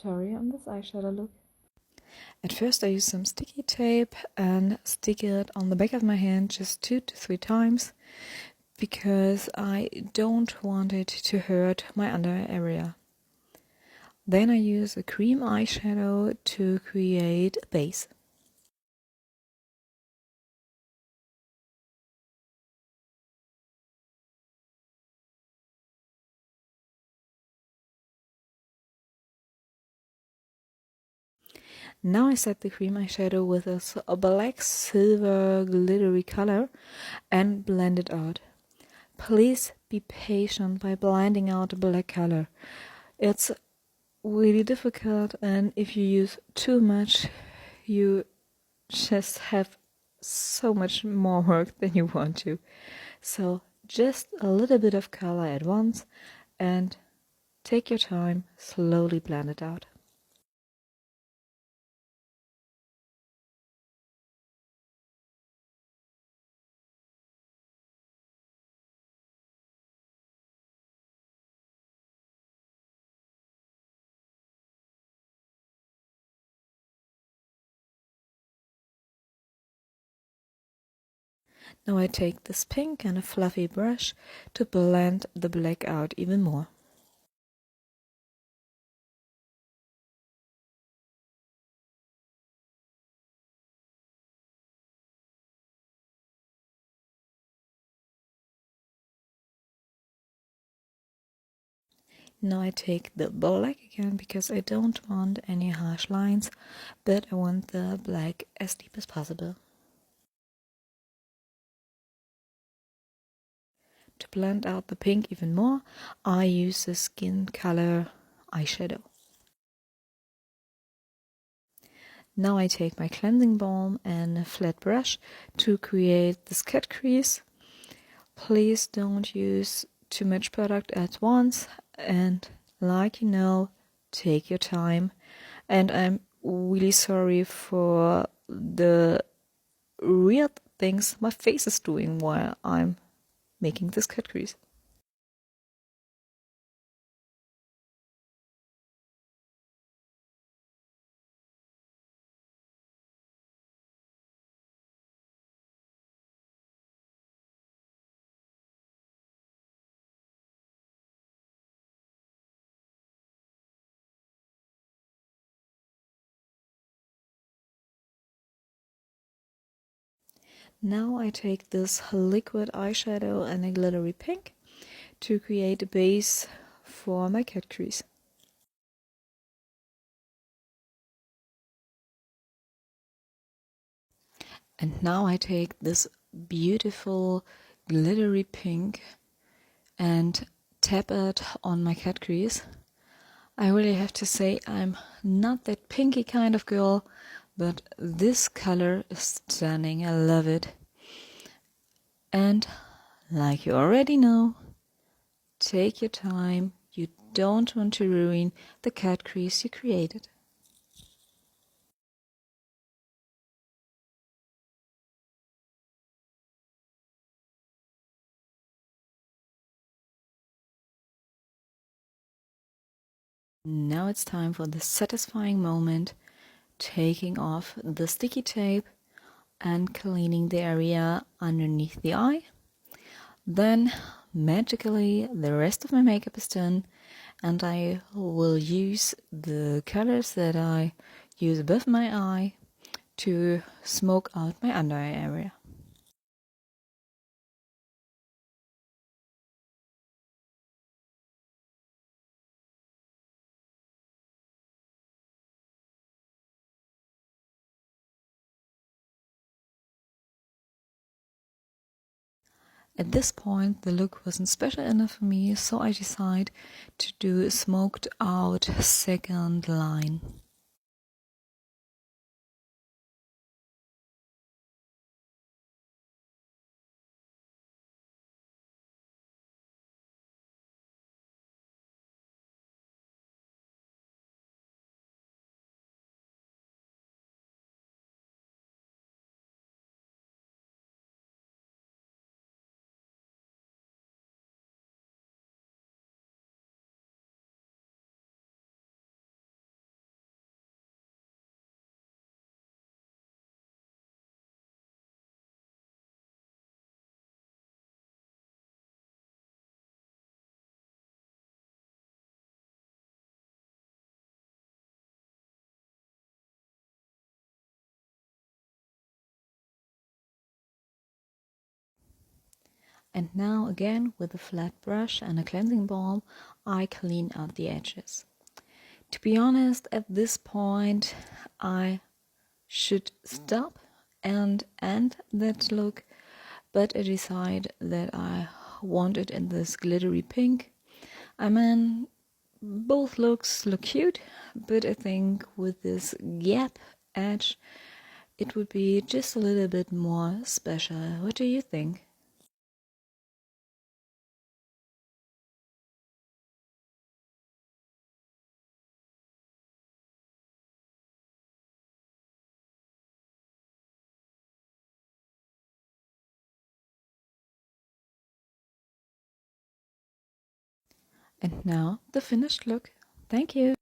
tutorial on this eyeshadow look. At first I use some sticky tape and stick it on the back of my hand just 2 to 3 times because I don't want it to hurt my under area. Then I use a cream eyeshadow to create a base. Now I set the cream eyeshadow with a black silver glittery color and blend it out. Please be patient by blending out the black color. It's really difficult, and if you use too much, you just have so much more work than you want to. So just a little bit of color at once and take your time, slowly blend it out. Now I take this pink and a fluffy brush to blend the black out even more. Now I take the black again because I don't want any harsh lines, but I want the black as deep as possible. To blend out the pink even more, I use the skin color eyeshadow. Now I take my cleansing balm and a flat brush to create this cut crease. Please don't use too much product at once, and like you know, take your time. And I'm really sorry for the weird things my face is doing while I'm making this cut crease. Now I take this liquid eyeshadow and a glittery pink to create a base for my cut crease. And now I take this beautiful glittery pink and tap it on my cut crease. I really have to say I'm not that pinky kind of girl, but this color is stunning. I love it. And like you already know, take your time. You don't want to ruin the cut crease you created. Now it's time for the satisfying moment, taking off the sticky tape and cleaning the area underneath the eye. Then magically the rest of my makeup is done, and I will use the colors that I use above my eye to smoke out my under eye area. At this point the look wasn't special enough for me, so I decided to do a smoked out second line. And now again with a flat brush and a cleansing balm, I clean out the edges. To be honest, at this point I should stop and end that look, but I decide that I want it in this glittery pink. I mean, both looks look cute, but I think with this gap edge it would be just a little bit more special. What do you think? And now the finished look. Thank you.